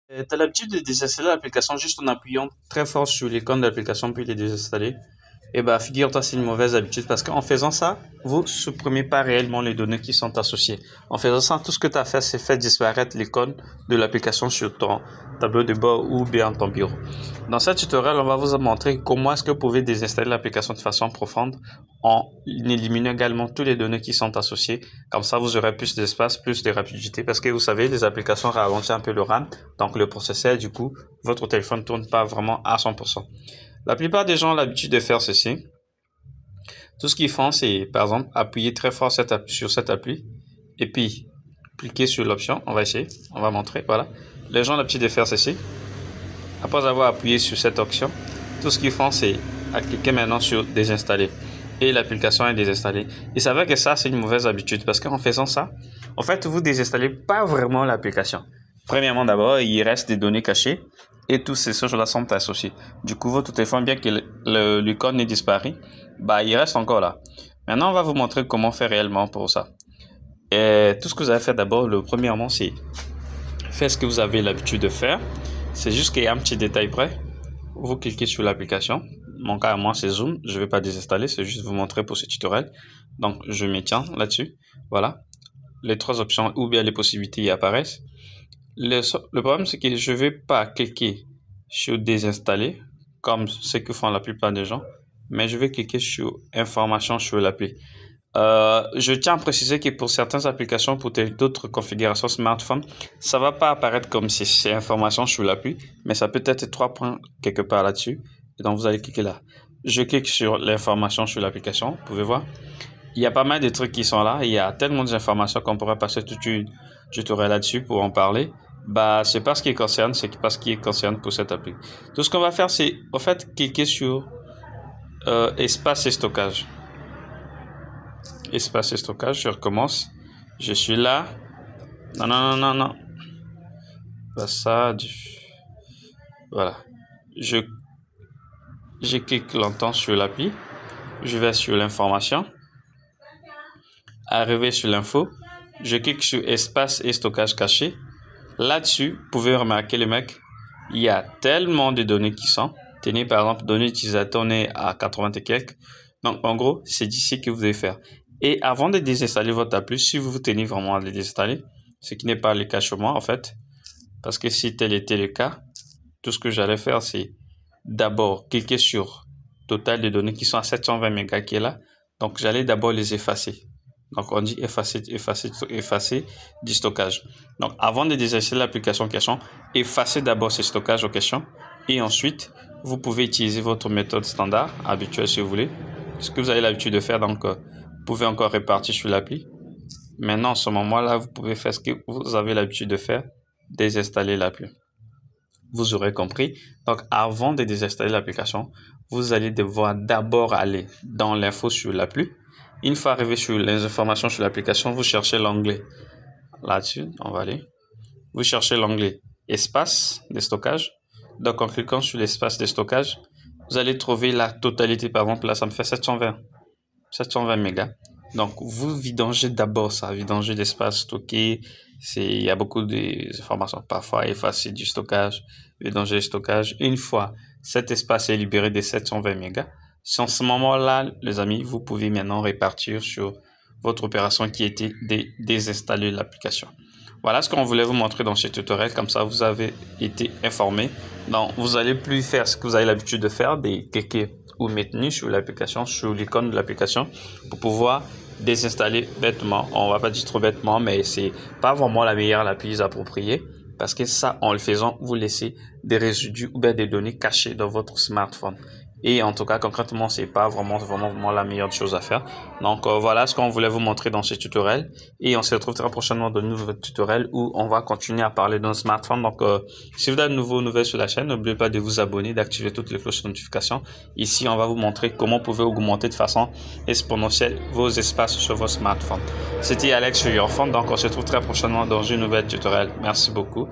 Tu as l'habitude de désinstaller l'application juste en appuyant très fort sur l'icône de l'application puis les désinstaller. Eh ben, figure-toi, c'est une mauvaise habitude parce qu'en faisant ça, vous supprimez pas réellement les données qui sont associées. En faisant ça, tout ce que tu as fait, c'est faire disparaître l'icône de l'application sur ton tableau de bord ou bien ton bureau. Dans ce tutoriel, on va vous montrer comment est-ce que vous pouvez désinstaller l'application de façon profonde en éliminant également toutes les données qui sont associées. Comme ça, vous aurez plus d'espace, plus de rapidité parce que vous savez, les applications ralentissent un peu le RAM. Donc, le processeur, du coup, votre téléphone ne tourne pas vraiment à 100%. La plupart des gens ont l'habitude de faire ceci. Tout ce qu'ils font, c'est par exemple appuyer très fort sur cette appli et puis cliquer sur l'option. On va essayer, on va montrer. Voilà. Les gens ont l'habitude de faire ceci. Après avoir appuyé sur cette option, tout ce qu'ils font, c'est cliquer maintenant sur désinstaller. Et l'application est désinstallée. Il s'avère que ça, c'est une mauvaise habitude parce qu'en faisant ça, en fait, vous désinstallez pas vraiment l'application. Premièrement, d'abord, il reste des données cachées et tous ces choses-là sont associés. Du coup, votre téléphone, bien que l'icône ait disparu, bah, il reste encore là. Maintenant, on va vous montrer comment faire réellement pour ça. Et tout ce que vous avez fait d'abord, premièrement, c'est faire ce que vous avez l'habitude de faire. C'est juste qu'il y a un petit détail près. Vous cliquez sur l'application. Mon cas à moi, c'est Zoom. Je ne vais pas désinstaller, c'est juste vous montrer pour ce tutoriel. Donc, je me tiens là-dessus. Voilà. Les trois options ou bien les possibilités y apparaissent. Le problème, c'est que je ne vais pas cliquer sur désinstaller comme ce que font la plupart des gens, mais je vais cliquer sur information sur l'appli. Je tiens à préciser que pour certaines applications, pour d'autres configurations smartphone, ça ne va pas apparaître comme si c'est information sur l'appli, mais ça peut être 3 points quelque part là-dessus. Et donc, vous allez cliquer là. Je clique sur l'information sur l'application. Vous pouvez voir. Il y a pas mal de trucs qui sont là. Il y a tellement d'informations qu'on pourrait passer tout un tutoriel là-dessus pour en parler. Bah, c'est pas ce qui concerne, c'est pas ce qui concerne pour cette appli. Tout ce qu'on va faire, c'est en fait cliquer sur espace et stockage. Espace et stockage, je recommence. Je suis là. Non. Pas ça. Voilà. Je clique longtemps sur l'appli. Je vais sur l'information. Arrivé sur l'info. Je clique sur espace et stockage caché. Là-dessus, vous pouvez remarquer les mecs, il y a tellement de données qui sont. Tenez par exemple, données utilisateurs, on est à 80 et quelques. Donc en gros, c'est d'ici que vous devez faire. Et avant de désinstaller votre appli, si vous tenez vraiment à les désinstaller, ce qui n'est pas le cas chez moi en fait, parce que si tel était le cas, tout ce que j'allais faire, c'est d'abord cliquer sur total de données qui sont à 720 mégas qui est là. Donc j'allais d'abord les effacer. Donc, on dit effacer du stockage. Donc, avant de désinstaller l'application en question, effacez d'abord ce stockage en question. Et ensuite, vous pouvez utiliser votre méthode standard, habituelle si vous voulez. Ce que vous avez l'habitude de faire, donc, vous pouvez encore répartir sur l'appli. Maintenant, en ce moment-là, vous pouvez faire ce que vous avez l'habitude de faire, désinstaller l'appli. Vous aurez compris. Donc, avant de désinstaller l'application, vous allez devoir d'abord aller dans l'info sur l'appli. Une fois arrivé sur les informations sur l'application, vous cherchez l'onglet. Là-dessus, on va aller. Vous cherchez l'onglet espace de stockage. Donc, en cliquant sur l'espace de stockage, vous allez trouver la totalité. Par exemple, là, ça me fait 720 mégas. Donc, vous vidangez d'abord ça, vidanger l'espace stocké. Il y a beaucoup d'informations. Parfois, effacer du stockage, vidanger le stockage. Une fois cet espace est libéré des 720 mégas, c'est en ce moment-là, les amis, vous pouvez maintenant répartir sur votre opération qui était de désinstaller l'application. Voilà ce qu'on voulait vous montrer dans ce tutoriel. Comme ça, vous avez été informé. Donc, vous n'allez plus faire ce que vous avez l'habitude de faire, de cliquer ou maintenir sur l'application, sur l'icône de l'application pour pouvoir désinstaller bêtement. On va pas dire trop bêtement, mais c'est pas vraiment la plus appropriée parce que ça, en le faisant, vous laissez des résidus ou bien des données cachées dans votre smartphone. Et en tout cas, concrètement, c'est pas vraiment la meilleure chose à faire. Donc, voilà ce qu'on voulait vous montrer dans ce tutoriel. Et on se retrouve très prochainement dans de nouveaux tutoriels où on va continuer à parler d'un smartphone. Donc, si vous avez de nouvelles sur la chaîne, n'oubliez pas de vous abonner, d'activer toutes les cloches de notification. Ici, on va vous montrer comment vous pouvez augmenter de façon exponentielle vos espaces sur vos smartphones. C'était Alex sur Your Phone. Donc, on se retrouve très prochainement dans une nouvelle tutoriel. Merci beaucoup.